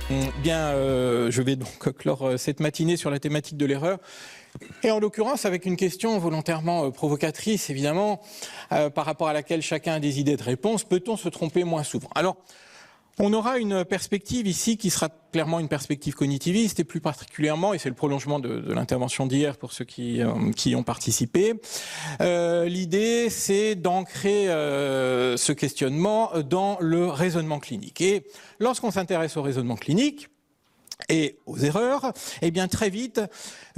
Je vais donc clore cette matinée sur la thématique de l'erreur. Et en l'occurrence, avec une question volontairement provocatrice, évidemment, par rapport à laquelle chacun a des idées de réponse, peut-on se tromper moins souvent? Alors, on aura une perspective ici qui sera clairement une perspective cognitiviste et plus particulièrement, et c'est le prolongement de l'intervention d'hier pour ceux qui y ont participé, l'idée c'est d'ancrer ce questionnement dans le raisonnement clinique. Et lorsqu'on s'intéresse au raisonnement clinique, et aux erreurs, eh bien très vite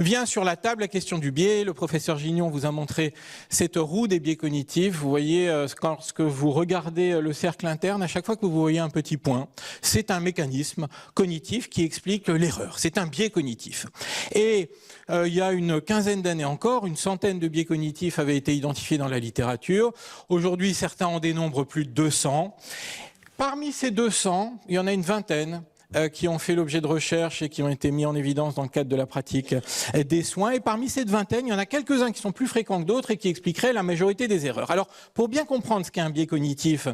vient sur la table la question du biais. Le professeur Gignon vous a montré cette roue des biais cognitifs. Vous voyez, lorsque vous regardez le cercle interne, à chaque fois que vous voyez un petit point, c'est un mécanisme cognitif qui explique l'erreur. C'est un biais cognitif. Et il y a une quinzaine d'années encore, une centaine de biais cognitifs avaient été identifiés dans la littérature. Aujourd'hui, certains en dénombrent plus de 200. Parmi ces 200, il y en a une vingtaine qui ont fait l'objet de recherches et qui ont été mis en évidence dans le cadre de la pratique des soins. Et parmi cette vingtaine, il y en a quelques-uns qui sont plus fréquents que d'autres et qui expliqueraient la majorité des erreurs. Alors, pour bien comprendre ce qu'est un biais cognitif,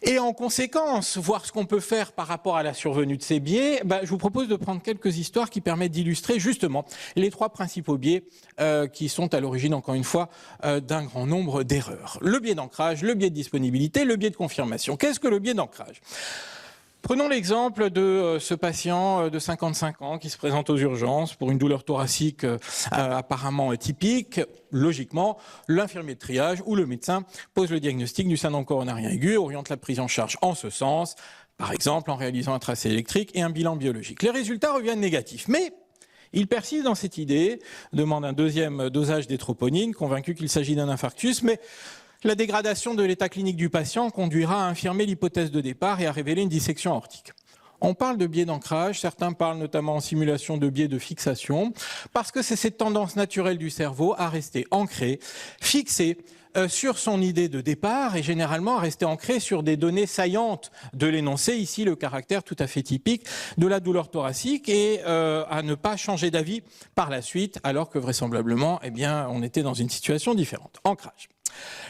et en conséquence, voir ce qu'on peut faire par rapport à la survenue de ces biais, je vous propose de prendre quelques histoires qui permettent d'illustrer justement les trois principaux biais qui sont à l'origine, encore une fois, d'un grand nombre d'erreurs. Le biais d'ancrage, le biais de disponibilité, le biais de confirmation. Qu'est-ce que le biais d'ancrage ? Prenons l'exemple de ce patient de 55 ans qui se présente aux urgences pour une douleur thoracique apparemment typique. Logiquement, l'infirmier de triage ou le médecin pose le diagnostic du syndrome coronarien aigu, oriente la prise en charge en ce sens, par exemple en réalisant un tracé électrique et un bilan biologique. Les résultats reviennent négatifs, mais il persiste dans cette idée, demande un deuxième dosage d'étroponine, convaincu qu'il s'agit d'un infarctus, mais la dégradation de l'état clinique du patient conduira à infirmer l'hypothèse de départ et à révéler une dissection aortique. On parle de biais d'ancrage, certains parlent notamment en simulation de biais de fixation, parce que c'est cette tendance naturelle du cerveau à rester ancré, fixé sur son idée de départ et généralement à rester ancré sur des données saillantes de l'énoncé, ici le caractère tout à fait typique de la douleur thoracique et à ne pas changer d'avis par la suite alors que vraisemblablement on était dans une situation différente. Ancrage.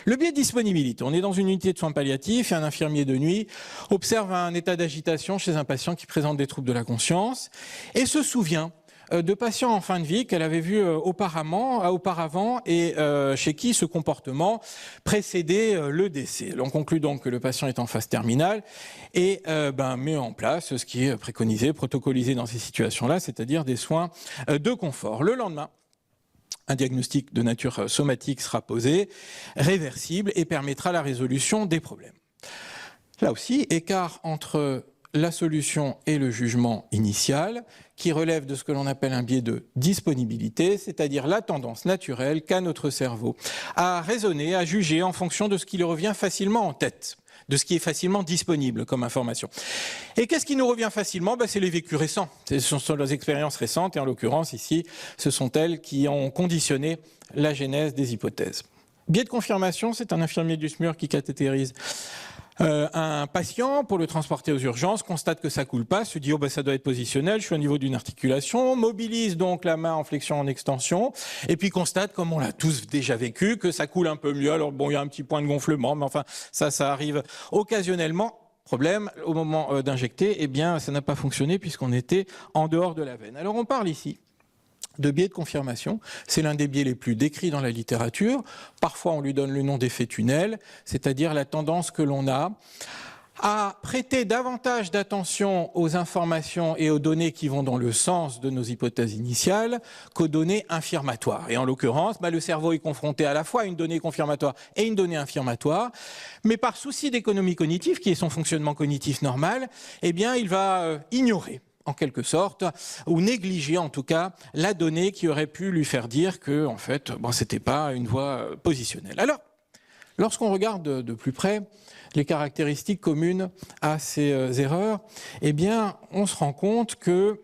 Le biais de disponibilité. On est dans une unité de soins palliatifs et un infirmier de nuit observe un état d'agitation chez un patient qui présente des troubles de la conscience et se souvient de patients en fin de vie qu'elle avait vus auparavant et chez qui ce comportement précédait le décès. On conclut donc que le patient est en phase terminale et met en place ce qui est préconisé, protocolisé dans ces situations-là, c'est-à-dire des soins de confort. Le lendemain, un diagnostic de nature somatique sera posé, réversible et permettra la résolution des problèmes. Là aussi, écart entre la solution et le jugement initial, qui relève de ce que l'on appelle un biais de disponibilité, c'est-à-dire la tendance naturelle qu'a notre cerveau à raisonner, à juger en fonction de ce qui lui revient facilement en tête, de ce qui est facilement disponible comme information. Et qu'est-ce qui nous revient facilement ? C'est les vécus récents, ce sont les expériences récentes, et en l'occurrence ici, ce sont elles qui ont conditionné la genèse des hypothèses. Biais de confirmation, c'est un infirmier du SMUR qui cathétérise un patient pour le transporter aux urgences, constate que ça coule pas, se dit ça doit être positionnel, je suis au niveau d'une articulation, mobilise donc la main en flexion en extension, et puis constate, comme on l'a tous déjà vécu, que ça coule un peu mieux. Alors il y a un petit point de gonflement, mais enfin ça arrive occasionnellement. Problème, au moment d'injecter, ça n'a pas fonctionné puisqu'on était en dehors de la veine. Alors on parle ici de biais de confirmation, c'est l'un des biais les plus décrits dans la littérature. Parfois on lui donne le nom d'effet tunnel, c'est-à-dire la tendance que l'on a à prêter davantage d'attention aux informations et aux données qui vont dans le sens de nos hypothèses initiales qu'aux données infirmatoires. Et en l'occurrence, le cerveau est confronté à la fois à une donnée confirmatoire et une donnée infirmatoire, mais par souci d'économie cognitive, qui est son fonctionnement cognitif normal, il va ignorer en quelque sorte, ou négliger en tout cas la donnée qui aurait pu lui faire dire que, en fait, c'était pas une voie positionnelle. Alors, lorsqu'on regarde de plus près les caractéristiques communes à ces erreurs, on se rend compte que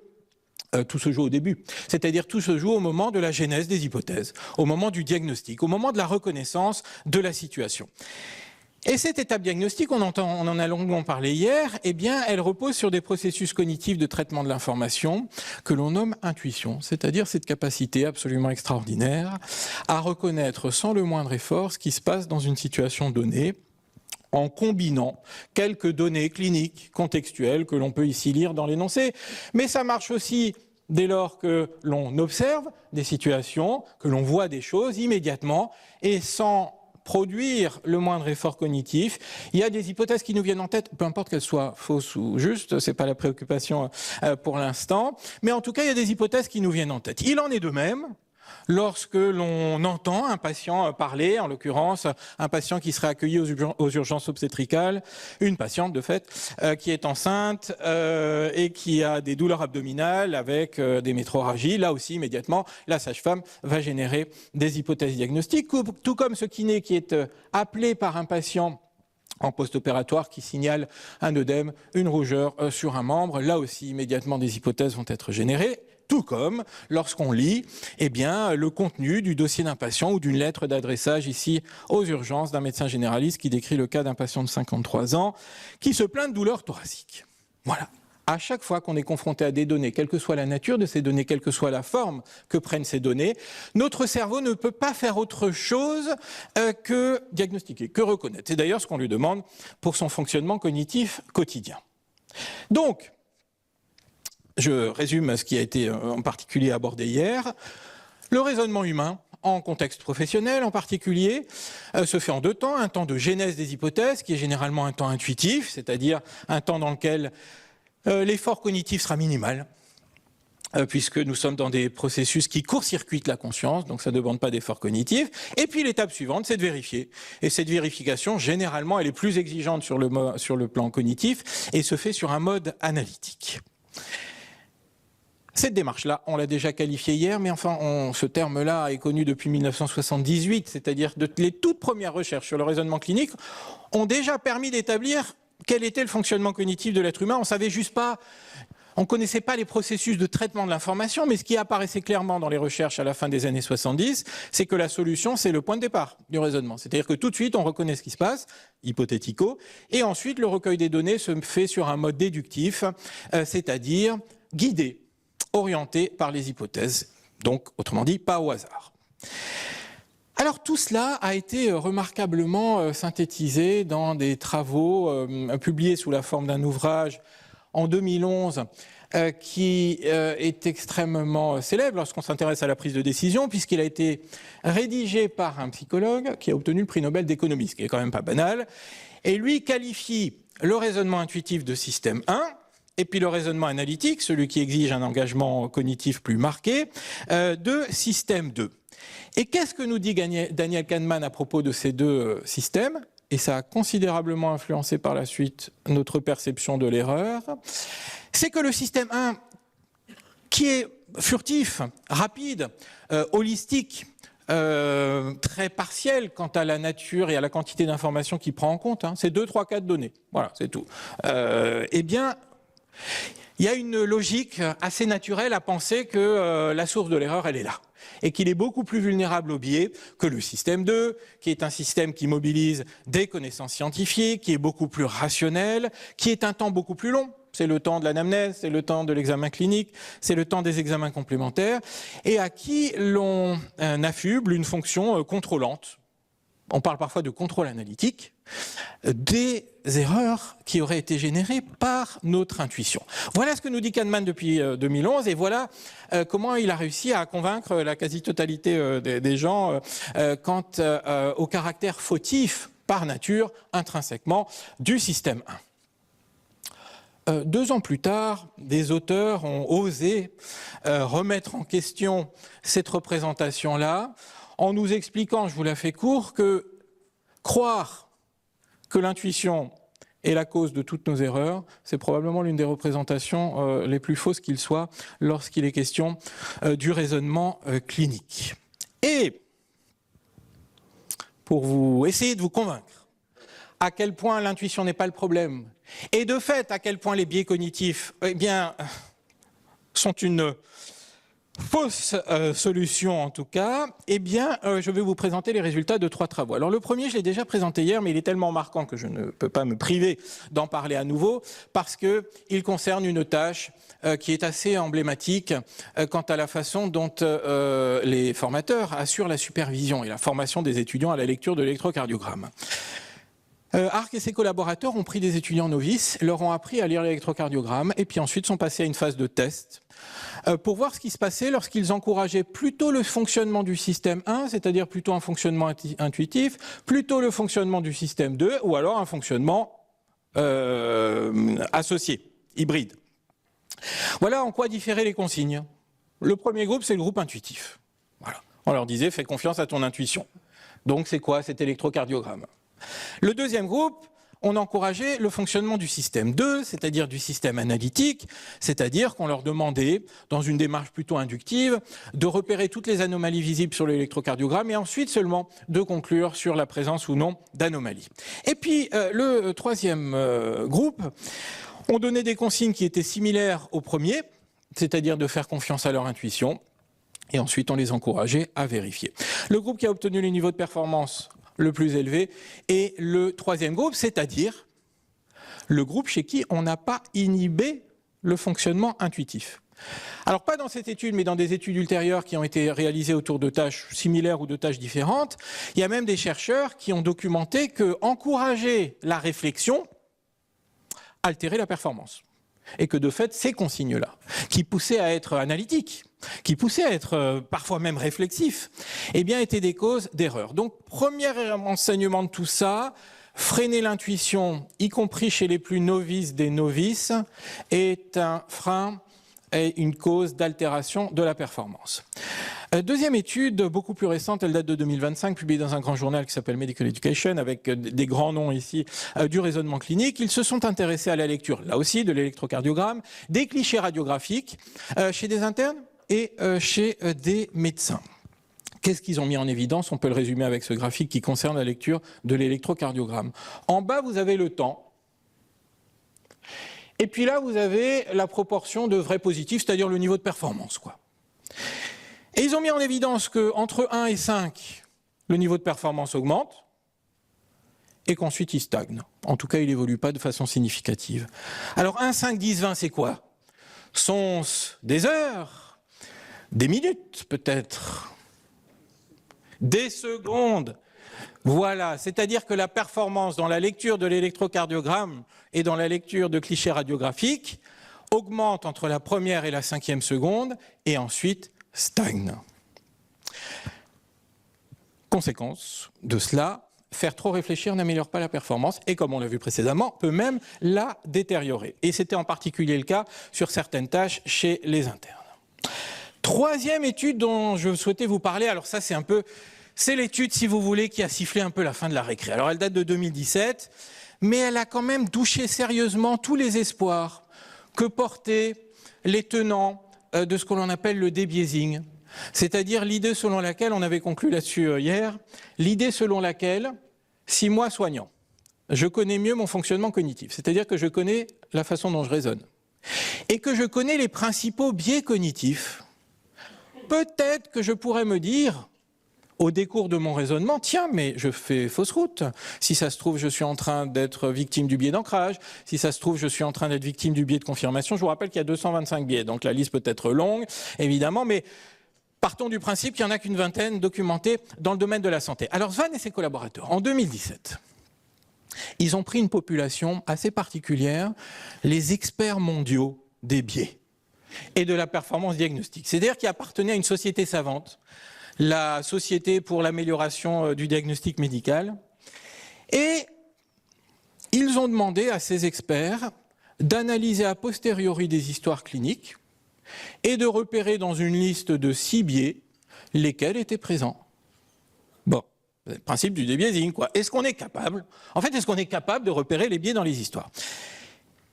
tout se joue au début, c'est-à-dire tout se joue au moment de la genèse des hypothèses, au moment du diagnostic, au moment de la reconnaissance de la situation. Et cette étape diagnostique, on en a longuement parlé hier, elle repose sur des processus cognitifs de traitement de l'information que l'on nomme intuition, c'est-à-dire cette capacité absolument extraordinaire à reconnaître sans le moindre effort ce qui se passe dans une situation donnée, en combinant quelques données cliniques contextuelles que l'on peut ici lire dans l'énoncé. Mais ça marche aussi dès lors que l'on observe des situations, que l'on voit des choses immédiatement et sans produire le moindre effort cognitif. Il y a des hypothèses qui nous viennent en tête, peu importe qu'elles soient fausses ou justes, c'est pas la préoccupation pour l'instant, mais en tout cas, il y a des hypothèses qui nous viennent en tête. Il en est de même lorsque l'on entend un patient parler, en l'occurrence un patient qui serait accueilli aux urgences obstétricales, une patiente de fait, qui est enceinte et qui a des douleurs abdominales avec des métrorragies. Là aussi, immédiatement, la sage-femme va générer des hypothèses diagnostiques, tout comme ce kiné qui est appelé par un patient en post-opératoire qui signale un œdème, une rougeur sur un membre. Là aussi, immédiatement, des hypothèses vont être générées. Tout comme lorsqu'on lit le contenu du dossier d'un patient ou d'une lettre d'adressage ici aux urgences d'un médecin généraliste qui décrit le cas d'un patient de 53 ans qui se plaint de douleurs thoraciques. Voilà. À chaque fois qu'on est confronté à des données, quelle que soit la nature de ces données, quelle que soit la forme que prennent ces données, notre cerveau ne peut pas faire autre chose que diagnostiquer, que reconnaître. C'est d'ailleurs ce qu'on lui demande pour son fonctionnement cognitif quotidien. Donc, je résume ce qui a été en particulier abordé hier. Le raisonnement humain, en contexte professionnel en particulier, se fait en deux temps. Un temps de genèse des hypothèses, qui est généralement un temps intuitif, c'est-à-dire un temps dans lequel l'effort cognitif sera minimal, puisque nous sommes dans des processus qui court-circuitent la conscience, donc ça ne demande pas d'effort cognitif. Et puis l'étape suivante, c'est de vérifier. Et cette vérification, généralement, elle est plus exigeante sur le plan cognitif et se fait sur un mode analytique. Cette démarche-là, on l'a déjà qualifiée hier, mais enfin, ce terme-là est connu depuis 1978, c'est-à-dire que les toutes premières recherches sur le raisonnement clinique ont déjà permis d'établir quel était le fonctionnement cognitif de l'être humain. On savait juste pas, on connaissait pas les processus de traitement de l'information, mais ce qui apparaissait clairement dans les recherches à la fin des années 70, c'est que la solution, c'est le point de départ du raisonnement. C'est-à-dire que tout de suite, on reconnaît ce qui se passe, hypothético, et ensuite, le recueil des données se fait sur un mode déductif, c'est-à-dire guidé, orienté par les hypothèses, donc autrement dit pas au hasard. Alors tout cela a été remarquablement synthétisé dans des travaux publiés sous la forme d'un ouvrage en 2011 qui est extrêmement célèbre lorsqu'on s'intéresse à la prise de décision, puisqu'il a été rédigé par un psychologue qui a obtenu le prix Nobel d'économie, ce qui est quand même pas banal, et lui qualifie le raisonnement intuitif de système 1, et puis le raisonnement analytique, celui qui exige un engagement cognitif plus marqué, de système 2. Et qu'est-ce que nous dit Daniel Kahneman à propos de ces deux systèmes? Et ça a considérablement influencé par la suite notre perception de l'erreur. C'est que le système 1, qui est furtif, rapide, holistique, très partiel quant à la nature et à la quantité d'informations qu'il prend en compte, c'est 2, 3, 4 données. Voilà, c'est tout. Eh bien, il y a une logique assez naturelle à penser que la source de l'erreur, elle est là. Et qu'il est beaucoup plus vulnérable au biais que le système 2, qui est un système qui mobilise des connaissances scientifiques, qui est beaucoup plus rationnel, qui est un temps beaucoup plus long. C'est le temps de l'anamnèse, c'est le temps de l'examen clinique, c'est le temps des examens complémentaires, et à qui l'on affuble une fonction contrôlante. On parle parfois de contrôle analytique, des erreurs qui auraient été générées par notre intuition. Voilà ce que nous dit Kahneman depuis 2011, et voilà comment il a réussi à convaincre la quasi-totalité des gens quant au caractère fautif par nature, intrinsèquement, du système 1. 2 ans plus tard, des auteurs ont osé remettre en question cette représentation-là, en nous expliquant, je vous la fais court, que croire que l'intuition est la cause de toutes nos erreurs, c'est probablement l'une des représentations les plus fausses qu'il soit lorsqu'il est question du raisonnement clinique. Et pour vous essayer de vous convaincre à quel point l'intuition n'est pas le problème, et de fait à quel point les biais cognitifs sont une fausse solution en tout cas, je vais vous présenter les résultats de 3 travaux. Alors le premier, je l'ai déjà présenté hier, mais il est tellement marquant que je ne peux pas me priver d'en parler à nouveau, parce qu'il concerne une tâche qui est assez emblématique quant à la façon dont les formateurs assurent la supervision et la formation des étudiants à la lecture de l'électrocardiogramme. Arc et ses collaborateurs ont pris des étudiants novices, leur ont appris à lire l'électrocardiogramme et puis ensuite sont passés à une phase de test pour voir ce qui se passait lorsqu'ils encourageaient plutôt le fonctionnement du système 1, c'est-à-dire plutôt un fonctionnement intuitif, plutôt le fonctionnement du système 2 ou alors un fonctionnement associé, hybride. Voilà en quoi différaient les consignes. Le premier groupe, c'est le groupe intuitif. Voilà. On leur disait, fais confiance à ton intuition. Donc c'est quoi cet électrocardiogramme? Le deuxième groupe, on encourageait le fonctionnement du système 2, c'est-à-dire du système analytique, c'est-à-dire qu'on leur demandait, dans une démarche plutôt inductive, de repérer toutes les anomalies visibles sur l'électrocardiogramme et ensuite seulement de conclure sur la présence ou non d'anomalies. Et puis le troisième groupe, on donnait des consignes qui étaient similaires au premier, c'est-à-dire de faire confiance à leur intuition, et ensuite on les encourageait à vérifier. Le groupe qui a obtenu les niveaux de performance le plus élevé est le troisième groupe, c'est-à-dire le groupe chez qui on n'a pas inhibé le fonctionnement intuitif. Alors pas dans cette étude, mais dans des études ultérieures qui ont été réalisées autour de tâches similaires ou de tâches différentes, il y a même des chercheurs qui ont documenté que encourager la réflexion altérait la performance. Et que de fait, ces consignes-là, qui poussaient à être analytiques, qui poussaient à être parfois même réflexifs, eh bien étaient des causes d'erreur. Donc, premier enseignement de tout ça, freiner l'intuition, y compris chez les plus novices des novices, est un frein et une cause d'altération de la performance. Deuxième étude, beaucoup plus récente, elle date de 2025, publiée dans un grand journal qui s'appelle Medical Education, avec des grands noms ici du raisonnement clinique. Ils se sont intéressés à la lecture, là aussi, de l'électrocardiogramme, des clichés radiographiques chez des internes et chez des médecins. Qu'est-ce qu'ils ont mis en évidence? On peut le résumer avec ce graphique qui concerne la lecture de l'électrocardiogramme. En bas, vous avez le temps. Et puis là, vous avez la proportion de vrais positifs, c'est-à-dire le niveau de performance, quoi. Et ils ont mis en évidence qu'entre 1 et 5, le niveau de performance augmente et qu'ensuite il stagne. En tout cas, il n'évolue pas de façon significative. Alors 1, 5, 10, 20, c'est quoi? Sont-ce des heures? Des minutes peut-être? Des secondes? Voilà, c'est-à-dire que la performance dans la lecture de l'électrocardiogramme et dans la lecture de clichés radiographiques augmente entre la première et la 5e seconde et ensuite stagne. Conséquence de cela, faire trop réfléchir n'améliore pas la performance et, comme on l'a vu précédemment, peut même la détériorer. Et c'était en particulier le cas sur certaines tâches chez les internes. Troisième étude dont je souhaitais vous parler, alors ça c'est l'étude, si vous voulez, qui a sifflé un peu la fin de la récré. Alors elle date de 2017, mais elle a quand même touché sérieusement tous les espoirs que portaient les tenants de ce que l'on appelle le débiaising, c'est-à-dire l'idée selon laquelle, on avait conclu là-dessus hier, l'idée selon laquelle, si moi, soignant, je connais mieux mon fonctionnement cognitif, c'est-à-dire que je connais la façon dont je raisonne, et que je connais les principaux biais cognitifs, peut-être que je pourrais me dire, au décours de mon raisonnement, tiens, mais je fais fausse route. Si ça se trouve, je suis en train d'être victime du biais d'ancrage. Si ça se trouve, je suis en train d'être victime du biais de confirmation. Je vous rappelle qu'il y a 225 biais, donc la liste peut être longue, évidemment, mais partons du principe qu'il n'y en a qu'une vingtaine documentés dans le domaine de la santé. Alors, Svan et ses collaborateurs, en 2017, ils ont pris une population assez particulière, les experts mondiaux des biais et de la performance diagnostique. C'est-à-dire qui appartenaient à une société savante, la Société pour l'amélioration du diagnostic médical, et ils ont demandé à ces experts d'analyser a posteriori des histoires cliniques et de repérer dans une liste de 6 biais lesquels étaient présents. Bon, le principe du débiaising, quoi. Est-ce qu'on est capable, est-ce qu'on est capable de repérer les biais dans les histoires?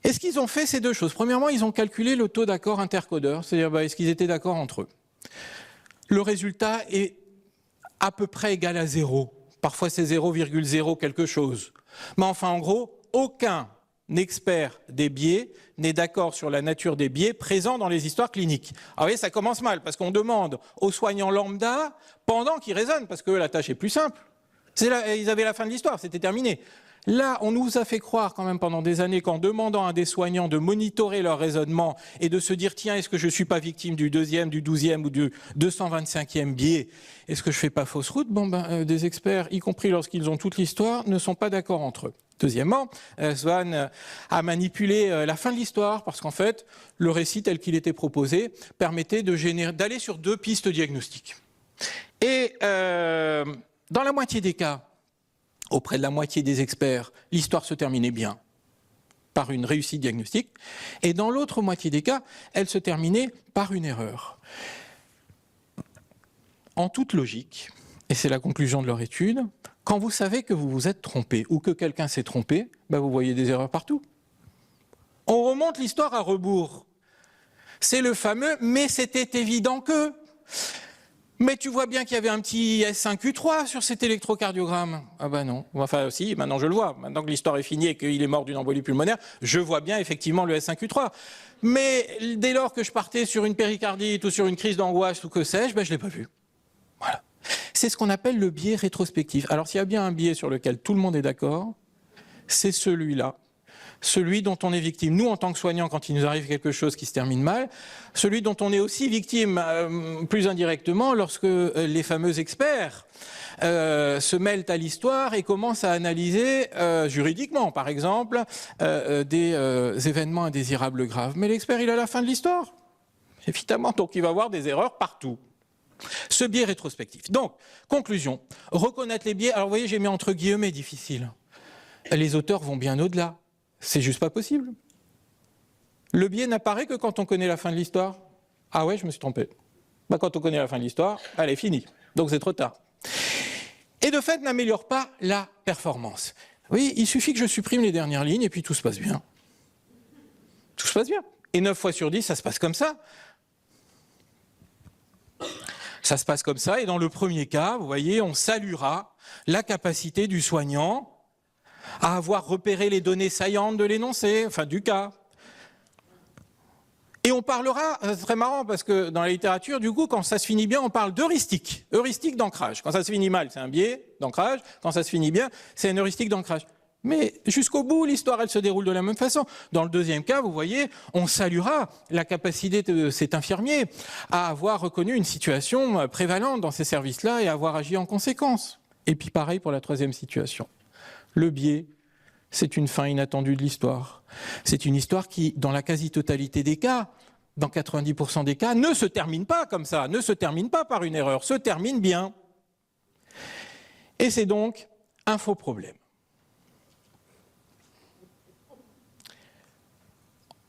Et ce qu'ils ont fait, c'est deux choses. Premièrement, ils ont calculé le taux d'accord intercodeur, c'est-à-dire est-ce qu'ils étaient d'accord entre eux. Le résultat est à peu près égal à 0. Parfois c'est 0,0 quelque chose. Mais enfin, en gros, aucun expert des biais n'est d'accord sur la nature des biais présents dans les histoires cliniques. Alors vous voyez, ça commence mal, parce qu'on demande aux soignants lambda pendant qu'ils raisonnent, parce que la tâche est plus simple. Ils avaient la fin de l'histoire, c'était terminé. Là, on nous a fait croire quand même pendant des années qu'en demandant à des soignants de monitorer leur raisonnement et de se dire, tiens, est-ce que je ne suis pas victime du 2e, du 12e ou du 225e biais? Est-ce que je ne fais pas fausse route? Des experts, y compris lorsqu'ils ont toute l'histoire, ne sont pas d'accord entre eux. Deuxièmement, Swann a manipulé la fin de l'histoire parce qu'en fait, le récit tel qu'il était proposé permettait d'aller sur 2 pistes diagnostiques. Et dans la moitié des cas, auprès de la moitié des experts, l'histoire se terminait bien par une réussite diagnostique, et dans l'autre moitié des cas, elle se terminait par une erreur. En toute logique, et c'est la conclusion de leur étude, quand vous savez que vous vous êtes trompé ou que quelqu'un s'est trompé, ben vous voyez des erreurs partout. On remonte l'histoire à rebours. C'est le fameux « mais c'était évident que ». Mais tu vois bien qu'il y avait un petit S5Q3 sur cet électrocardiogramme. Ah ben non. Enfin si, maintenant je le vois. Maintenant que l'histoire est finie et qu'il est mort d'une embolie pulmonaire, je vois bien effectivement le S5Q3. Mais dès lors que je partais sur une péricardite ou sur une crise d'angoisse ou que sais-je, ben je ne l'ai pas vu. Voilà. C'est ce qu'on appelle le biais rétrospectif. Alors s'il y a bien un biais sur lequel tout le monde est d'accord, c'est celui-là. Celui dont on est victime, nous en tant que soignants, quand il nous arrive quelque chose qui se termine mal, celui dont on est aussi victime plus indirectement lorsque les fameux experts se mêlent à l'histoire et commencent à analyser juridiquement, par exemple, des événements indésirables graves. Mais l'expert, il est à la fin de l'histoire, évidemment, donc il va avoir des erreurs partout. Ce biais rétrospectif. Donc, conclusion, reconnaître les biais, alors vous voyez, j'ai mis entre guillemets difficile. Les auteurs vont bien au-delà. C'est juste pas possible. Le biais n'apparaît que quand on connaît la fin de l'histoire. Ah ouais, je me suis trompé. Bah, quand on connaît la fin de l'histoire, elle est finie. Donc c'est trop tard. Et de fait, n'améliore pas la performance. Oui, il suffit que je supprime les dernières lignes et puis tout se passe bien. Tout se passe bien. Et 9 fois sur 10, ça se passe comme ça. Ça se passe comme ça. Et dans le premier cas, vous voyez, on saluera la capacité du soignant à avoir repéré les données saillantes de l'énoncé, enfin du cas. Et on parlera, c'est très marrant parce que dans la littérature, du coup, quand ça se finit bien, on parle d'heuristique, heuristique d'ancrage. Quand ça se finit mal, c'est un biais d'ancrage. Quand ça se finit bien, c'est une heuristique d'ancrage. Mais jusqu'au bout, l'histoire, elle se déroule de la même façon. Dans le deuxième cas, vous voyez, on saluera la capacité de cet infirmier à avoir reconnu une situation prévalente dans ces services-là et à avoir agi en conséquence. Et puis pareil pour la troisième situation. Le biais, c'est une fin inattendue de l'histoire. C'est une histoire qui, dans la quasi-totalité des cas, dans 90% des cas, ne se termine pas comme ça, ne se termine pas par une erreur, se termine bien. Et c'est donc un faux problème.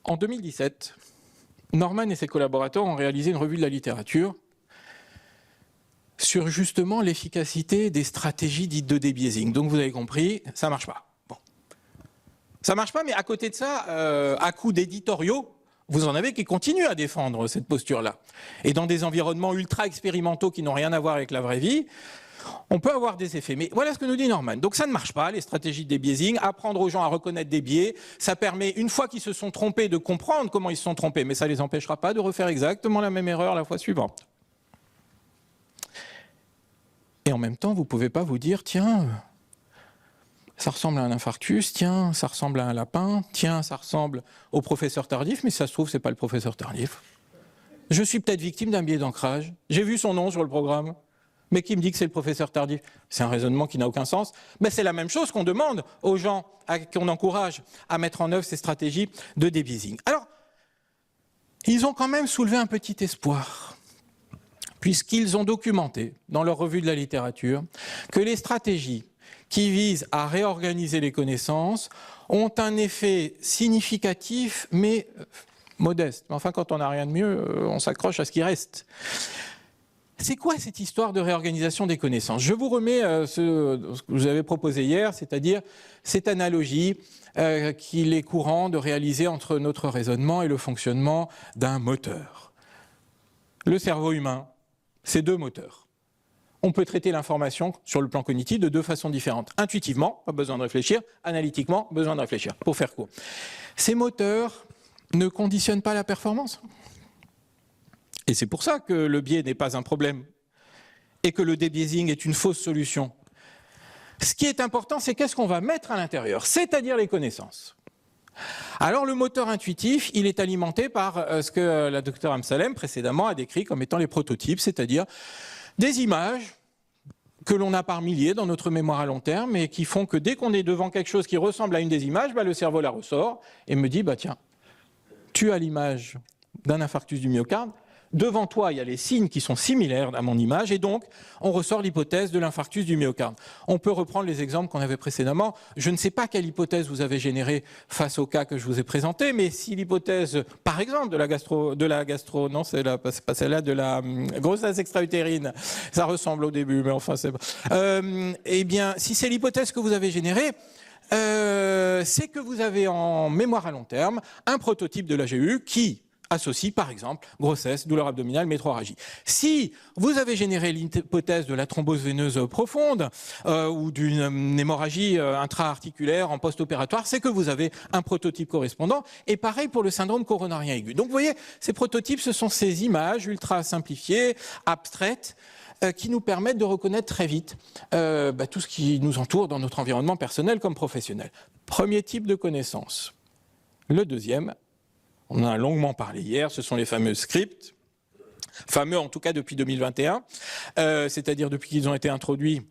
En 2017, Norman et ses collaborateurs ont réalisé une revue de la littérature sur justement l'efficacité des stratégies dites de débiaising. Donc vous avez compris, ça ne marche pas. Bon. Ça ne marche pas, mais à côté de ça, à coup d'éditoriaux, vous en avez qui continuent à défendre cette posture-là. Et dans des environnements ultra expérimentaux qui n'ont rien à voir avec la vraie vie, on peut avoir des effets. Mais voilà ce que nous dit Norman. Donc ça ne marche pas, les stratégies de débiaising. Apprendre aux gens à reconnaître des biais, ça permet, une fois qu'ils se sont trompés, de comprendre comment ils se sont trompés, mais ça ne les empêchera pas de refaire exactement la même erreur la fois suivante. Et en même temps, vous ne pouvez pas vous dire, tiens, ça ressemble à un infarctus, tiens, ça ressemble à un lapin, tiens, ça ressemble au professeur Tardif, mais ça se trouve, ce n'est pas le professeur Tardif. Je suis peut-être victime d'un biais d'ancrage. J'ai vu son nom sur le programme, mais qui me dit que c'est le professeur Tardif. C'est un raisonnement qui n'a aucun sens. Mais c'est la même chose qu'on demande aux gens, qu'on encourage à mettre en œuvre ces stratégies de débiaising. Alors, ils ont quand même soulevé un petit espoir, puisqu'ils ont documenté, dans leur revue de la littérature, que les stratégies qui visent à réorganiser les connaissances ont un effet significatif, mais modeste. Enfin, quand on n'a rien de mieux, on s'accroche à ce qui reste. C'est quoi cette histoire de réorganisation des connaissances? Je vous remets ce que vous avez proposé hier, c'est-à-dire cette analogie qu'il est courant de réaliser entre notre raisonnement et le fonctionnement d'un moteur. Le cerveau humain, c'est 2 moteurs. On peut traiter l'information sur le plan cognitif de 2 façons différentes. Intuitivement, pas besoin de réfléchir. Analytiquement, besoin de réfléchir, pour faire court. Ces moteurs ne conditionnent pas la performance. Et c'est pour ça que le biais n'est pas un problème et que le débiaising est une fausse solution. Ce qui est important, c'est qu'est-ce qu'on va mettre à l'intérieur, c'est-à-dire les connaissances. Alors le moteur intuitif, il est alimenté par ce que la docteure Amsalem précédemment a décrit comme étant les prototypes, c'est-à-dire des images que l'on a par milliers dans notre mémoire à long terme et qui font que dès qu'on est devant quelque chose qui ressemble à une des images, le cerveau la ressort et me dit tiens, tu as l'image d'un infarctus du myocarde, devant toi il y a les signes qui sont similaires à mon image et donc on ressort l'hypothèse de l'infarctus du myocarde. On peut reprendre les exemples qu'on avait précédemment. Je ne sais pas quelle hypothèse vous avez générée face au cas que je vous ai présenté, mais si l'hypothèse, par exemple, de la grossesse extra-utérine, ça ressemble au début, mais enfin c'est eh bien, si c'est l'hypothèse que vous avez générée, c'est que vous avez en mémoire à long terme un prototype de l'AGU qui associe par exemple grossesse, douleur abdominale, métrorragie. Si vous avez généré l'hypothèse de la thrombose veineuse profonde ou d'une hémorragie intra-articulaire en post-opératoire, c'est que vous avez un prototype correspondant. Et pareil pour le syndrome coronarien aigu. Donc vous voyez, ces prototypes, ce sont ces images ultra simplifiées, abstraites, qui nous permettent de reconnaître très vite tout ce qui nous entoure dans notre environnement personnel comme professionnel. Premier type de connaissance. Le deuxième, on en a longuement parlé hier, ce sont les fameux scripts, fameux en tout cas depuis 2021, c'est-à-dire depuis qu'ils ont été introduits,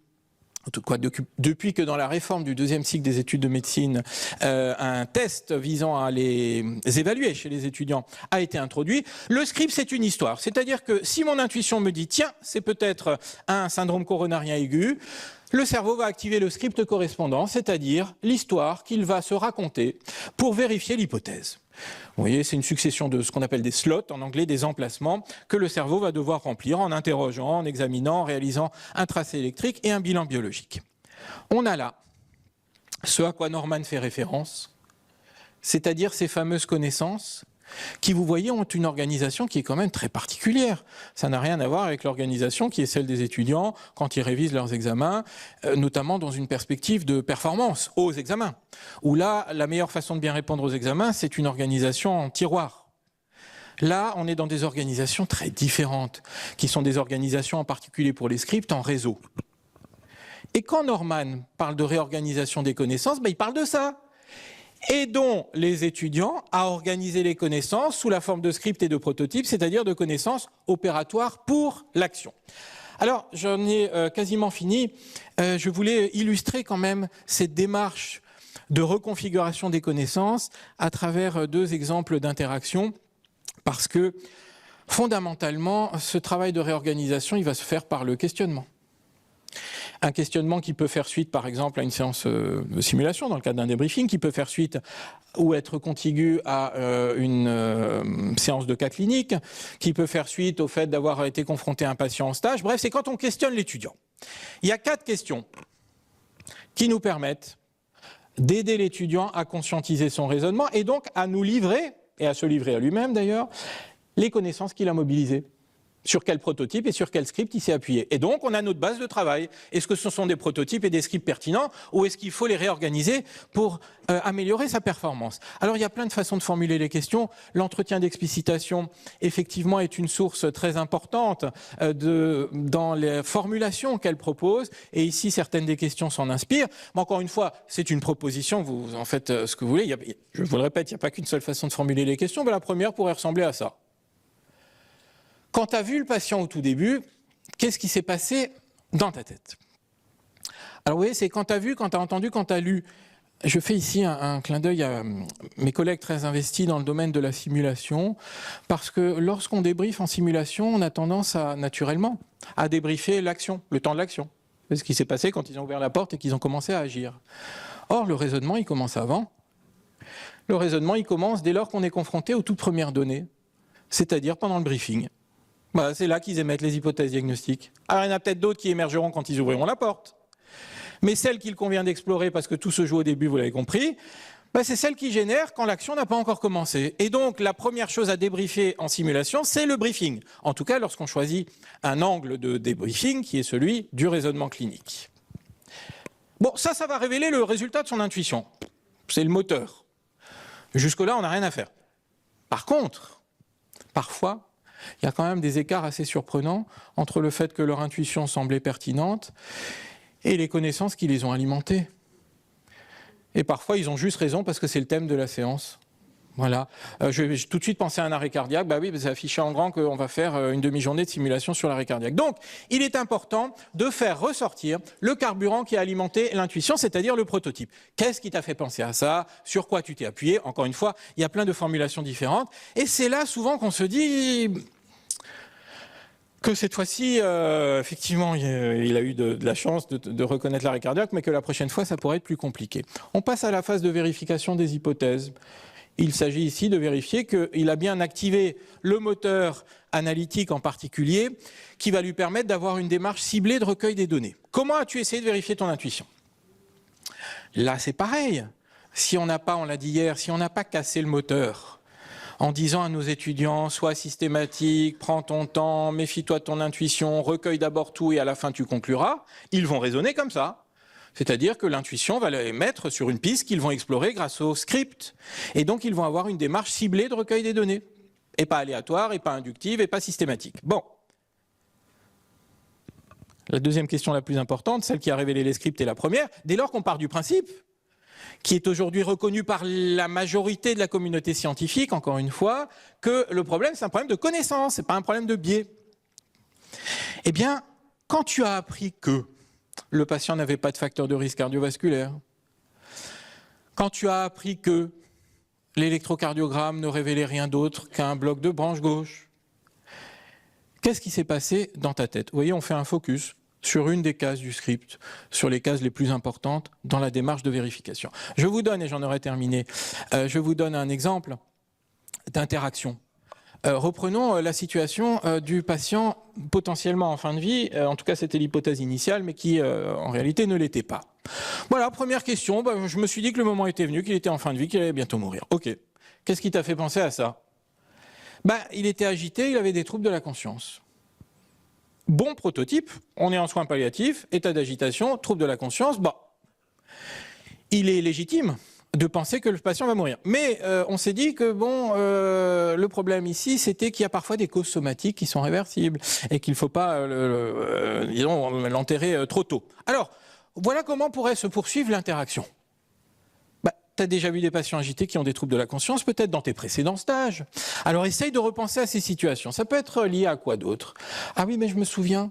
en tout cas depuis que dans la réforme du deuxième cycle des études de médecine, un test visant à les évaluer chez les étudiants a été introduit. Le script, c'est une histoire, c'est-à-dire que si mon intuition me dit tiens, c'est peut-être un syndrome coronarien aigu, le cerveau va activer le script correspondant, c'est-à-dire l'histoire qu'il va se raconter pour vérifier l'hypothèse. Vous voyez, c'est une succession de ce qu'on appelle des slots, en anglais des emplacements, que le cerveau va devoir remplir en interrogeant, en examinant, en réalisant un tracé électrique et un bilan biologique. On a là ce à quoi Norman fait référence, c'est-à-dire ces fameuses connaissances qui, vous voyez, ont une organisation qui est quand même très particulière. Ça n'a rien à voir avec l'organisation qui est celle des étudiants quand ils révisent leurs examens, notamment dans une perspective de performance aux examens, où là, la meilleure façon de bien répondre aux examens, c'est une organisation en tiroir. Là, on est dans des organisations très différentes, qui sont des organisations en particulier pour les scripts en réseau. Et quand Norman parle de réorganisation des connaissances, il parle de ça. Aidons les étudiants à organiser les connaissances sous la forme de scripts et de prototypes, c'est-à-dire de connaissances opératoires pour l'action. Alors, j'en ai quasiment fini. Je voulais illustrer quand même cette démarche de reconfiguration des connaissances à travers deux exemples d'interaction, parce que fondamentalement, ce travail de réorganisation, il va se faire par le questionnement. Un questionnement qui peut faire suite, par exemple, à une séance de simulation, dans le cadre d'un débriefing, qui peut faire suite ou être contigu à une séance de cas clinique, qui peut faire suite au fait d'avoir été confronté à un patient en stage. Bref, c'est quand on questionne l'étudiant. Il y a 4 questions qui nous permettent d'aider l'étudiant à conscientiser son raisonnement et donc à nous livrer, et à se livrer à lui-même d'ailleurs, les connaissances qu'il a mobilisées. Sur quel prototype et sur quel script il s'est appuyé. Et donc, on a notre base de travail. Est-ce que ce sont des prototypes et des scripts pertinents ou est-ce qu'il faut les réorganiser pour améliorer sa performance? Alors, il y a plein de façons de formuler les questions. L'entretien d'explicitation, effectivement, est une source très importante dans les formulations qu'elle propose. Et ici, certaines des questions s'en inspirent. Mais encore une fois, c'est une proposition. Vous en faites ce que vous voulez. Je vous le répète, il n'y a pas qu'une seule façon de formuler les questions. Mais la première pourrait ressembler à ça. Quand tu as vu le patient au tout début, qu'est-ce qui s'est passé dans ta tête? Alors vous voyez, c'est quand tu as vu, quand tu as entendu, quand tu as lu. Je fais ici un clin d'œil à mes collègues très investis dans le domaine de la simulation, parce que lorsqu'on débriefe en simulation, on a tendance naturellement à débriefer l'action, le temps de l'action. C'est ce qui s'est passé quand ils ont ouvert la porte et qu'ils ont commencé à agir. Or, le raisonnement, il commence avant. Le raisonnement, il commence dès lors qu'on est confronté aux toutes premières données, c'est-à-dire pendant le briefing. C'est là qu'ils émettent les hypothèses diagnostiques. Alors il y en a peut-être d'autres qui émergeront quand ils ouvriront la porte. Mais celle qu'il convient d'explorer, parce que tout se joue au début, vous l'avez compris, c'est celle qui génère quand l'action n'a pas encore commencé. Et donc la première chose à débriefer en simulation, c'est le briefing. En tout cas, lorsqu'on choisit un angle de débriefing qui est celui du raisonnement clinique. Bon, ça va révéler le résultat de son intuition. C'est le moteur. Jusque-là, on n'a rien à faire. Par contre, parfois, il y a quand même des écarts assez surprenants entre le fait que leur intuition semblait pertinente et les connaissances qui les ont alimentées. Et parfois, ils ont juste raison parce que c'est le thème de la séance. Voilà. Je vais tout de suite penser à un arrêt cardiaque. Bah oui, c'est affiché en grand qu'on va faire une demi-journée de simulation sur l'arrêt cardiaque. Donc, il est important de faire ressortir le carburant qui a alimenté l'intuition, c'est-à-dire le prototype. Qu'est-ce qui t'a fait penser à ça? Sur quoi tu t'es appuyé? Encore une fois, il y a plein de formulations différentes. Et c'est là souvent qu'on se dit que cette fois-ci, effectivement, il a eu de la chance de reconnaître l'arrêt cardiaque, mais que la prochaine fois, ça pourrait être plus compliqué. On passe à la phase de vérification des hypothèses. Il s'agit ici de vérifier qu'il a bien activé le moteur analytique en particulier, qui va lui permettre d'avoir une démarche ciblée de recueil des données. Comment as-tu essayé de vérifier ton intuition? Là, c'est pareil. Si on n'a pas, on l'a dit hier, si on n'a pas cassé le moteur en disant à nos étudiants, sois systématique, prends ton temps, méfie-toi de ton intuition, recueille d'abord tout et à la fin tu concluras, ils vont raisonner comme ça. C'est-à-dire que l'intuition va les mettre sur une piste qu'ils vont explorer grâce au script. Et donc, ils vont avoir une démarche ciblée de recueil des données. Et pas aléatoire, et pas inductive, et pas systématique. Bon. La deuxième question la plus importante, celle qui a révélé les scripts, est la première. Dès lors qu'on part du principe, qui est aujourd'hui reconnu par la majorité de la communauté scientifique, encore une fois, que le problème, c'est un problème de connaissance, c'est pas un problème de biais. Eh bien, quand tu as appris que le patient n'avait pas de facteur de risque cardiovasculaire, quand tu as appris que l'électrocardiogramme ne révélait rien d'autre qu'un bloc de branche gauche, qu'est-ce qui s'est passé dans ta tête? Vous voyez, on fait un focus sur une des cases du script, sur les cases les plus importantes dans la démarche de vérification. Je vous donne, et j'en aurai terminé, je vous donne un exemple d'interaction. Reprenons la situation du patient potentiellement en fin de vie, en tout cas c'était l'hypothèse initiale, mais qui en réalité ne l'était pas. Voilà, première question, je me suis dit que le moment était venu, qu'il était en fin de vie, qu'il allait bientôt mourir. Ok, qu'est-ce qui t'a fait penser à ça? Il était agité, il avait des troubles de la conscience. Bon prototype, on est en soins palliatifs, état d'agitation, troubles de la conscience, il est légitime de penser que le patient va mourir. Mais on s'est dit que le problème ici, c'était qu'il y a parfois des causes somatiques qui sont réversibles et qu'il ne faut pas l'enterrer trop tôt. Alors, voilà comment pourrait se poursuivre l'interaction. Tu as déjà vu des patients agités qui ont des troubles de la conscience, peut-être dans tes précédents stages. Alors, essaye de repenser à ces situations. Ça peut être lié à quoi d'autre? Ah oui, mais je me souviens,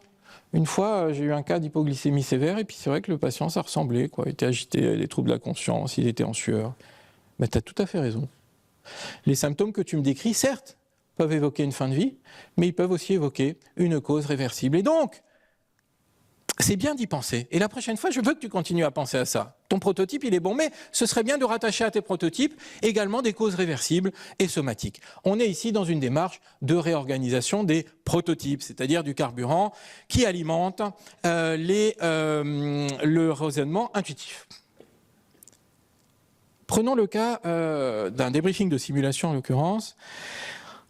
une fois, j'ai eu un cas d'hypoglycémie sévère, et puis c'est vrai que le patient, ça ressemblait, quoi. Il était agité, des troubles de la conscience, il était en sueur. Mais tu as tout à fait raison. Les symptômes que tu me décris, certes, peuvent évoquer une fin de vie, mais ils peuvent aussi évoquer une cause réversible. Et donc, c'est bien d'y penser. Et la prochaine fois, je veux que tu continues à penser à ça. Ton prototype, il est bon, mais ce serait bien de rattacher à tes prototypes également des causes réversibles et somatiques. On est ici dans une démarche de réorganisation des prototypes, c'est-à-dire du carburant qui alimente le raisonnement intuitif. Prenons le cas d'un débriefing de simulation, en l'occurrence,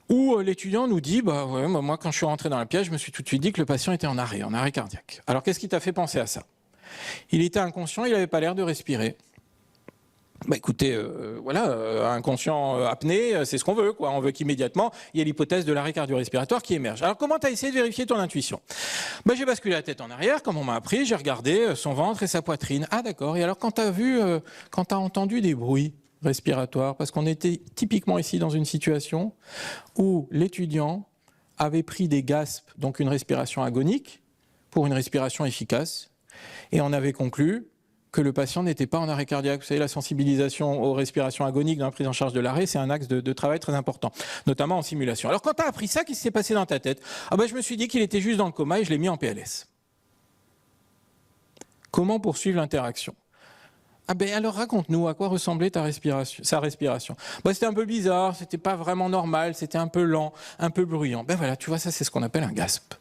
où l'étudiant nous dit, moi quand je suis rentré dans la pièce, je me suis tout de suite dit que le patient était en arrêt cardiaque. Alors qu'est-ce qui t'a fait penser à ça? Il était inconscient, il n'avait pas l'air de respirer. Écoutez, inconscient apnée, c'est ce qu'on veut, quoi. On veut qu'immédiatement, il y ait l'hypothèse de l'arrêt cardio-respiratoire qui émerge. Alors comment tu as essayé de vérifier ton intuition? J'ai basculé la tête en arrière, comme on m'a appris, j'ai regardé son ventre et sa poitrine. Ah d'accord, et alors quand tu as entendu des bruits respiratoire, parce qu'on était typiquement ici dans une situation où l'étudiant avait pris des gaspes, donc une respiration agonique, pour une respiration efficace, et on avait conclu que le patient n'était pas en arrêt cardiaque. Vous savez, la sensibilisation aux respirations agoniques dans la prise en charge de l'arrêt, c'est un axe de travail très important, notamment en simulation. Alors quand tu as appris ça, qu'est-ce qui s'est passé dans ta tête? Je me suis dit qu'il était juste dans le coma et je l'ai mis en PLS. Comment poursuivre l'interaction? Alors raconte-nous à quoi ressemblait sa respiration. C'était un peu bizarre, c'était pas vraiment normal, c'était un peu lent, un peu bruyant. Voilà, tu vois, ça c'est ce qu'on appelle un gasp.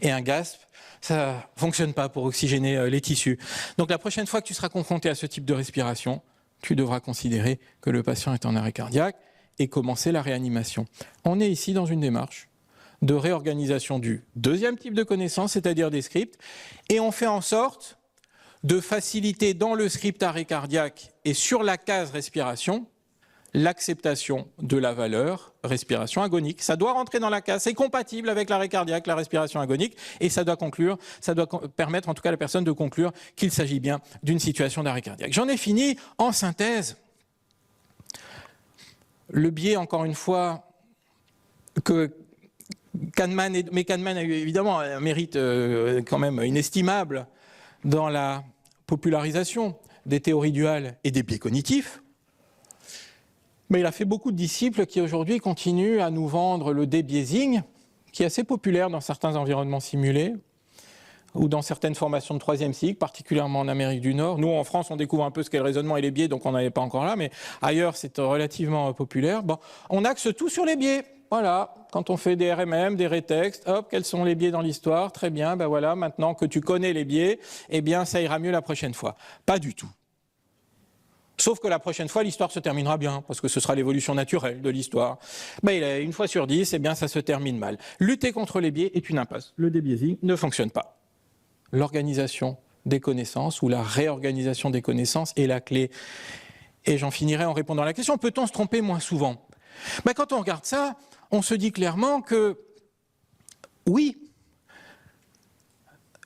Et un gasp, ça fonctionne pas pour oxygéner les tissus. Donc la prochaine fois que tu seras confronté à ce type de respiration, tu devras considérer que le patient est en arrêt cardiaque et commencer la réanimation. On est ici dans une démarche de réorganisation du deuxième type de connaissance, c'est-à-dire des scripts, et on fait en sorte de faciliter dans le script arrêt cardiaque et sur la case respiration, l'acceptation de la valeur respiration agonique. Ça doit rentrer dans la case, c'est compatible avec l'arrêt cardiaque, la respiration agonique, et ça doit permettre en tout cas à la personne de conclure qu'il s'agit bien d'une situation d'arrêt cardiaque. J'en ai fini. En synthèse, Le biais, encore une fois, que Kahneman a eu évidemment un mérite quand même inestimable dans la popularisation des théories duales et des biais cognitifs. Mais il a fait beaucoup de disciples qui aujourd'hui continuent à nous vendre le débiaising, qui est assez populaire dans certains environnements simulés ou dans certaines formations de troisième cycle, particulièrement en Amérique du Nord. Nous, en France, on découvre un peu ce qu'est le raisonnement et les biais, donc on n'en est pas encore là, mais ailleurs, c'est relativement populaire. Bon, on axe tout sur les biais. Voilà, quand on fait des RMM, des rétextes, hop, quels sont les biais dans l'histoire? Très bien, ben voilà, maintenant que tu connais les biais, eh bien, ça ira mieux la prochaine fois. Pas du tout. Sauf que la prochaine fois, l'histoire se terminera bien, parce que ce sera l'évolution naturelle de l'histoire. Ben, une fois sur 10, eh bien, ça se termine mal. Lutter contre les biais est une impasse. Le débiaising ne fonctionne pas. L'organisation des connaissances ou la réorganisation des connaissances est la clé. Et j'en finirai en répondant à la question, peut-on se tromper moins souvent? Ben, quand on regarde ça, on se dit clairement que, oui,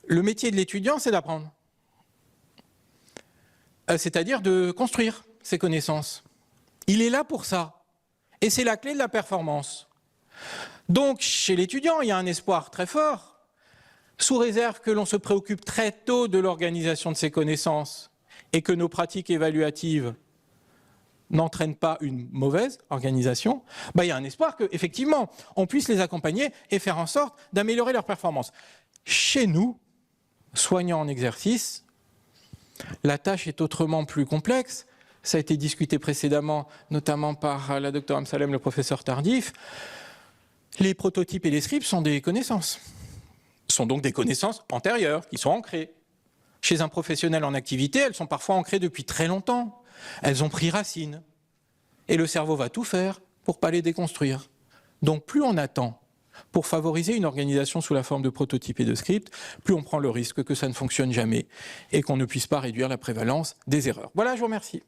le métier de l'étudiant, c'est d'apprendre. C'est-à-dire de construire ses connaissances. Il est là pour ça. Et c'est la clé de la performance. Donc, chez l'étudiant, il y a un espoir très fort, sous réserve que l'on se préoccupe très tôt de l'organisation de ses connaissances et que nos pratiques évaluatives n'entraînent pas une mauvaise organisation, ben, il y a un espoir qu'effectivement, on puisse les accompagner et faire en sorte d'améliorer leur performance. Chez nous, soignants en exercice, la tâche est autrement plus complexe. Ça a été discuté précédemment, notamment par la Dr Amsalem, le professeur Tardif. Les prototypes et les scripts sont des connaissances. Sont donc des connaissances antérieures, qui sont ancrées. Chez un professionnel en activité, elles sont parfois ancrées depuis très longtemps. Elles ont pris racine. Et le cerveau va tout faire pour ne pas les déconstruire. Donc plus on attend pour favoriser une organisation sous la forme de prototypes et de scripts, plus on prend le risque que ça ne fonctionne jamais et qu'on ne puisse pas réduire la prévalence des erreurs. Voilà, je vous remercie.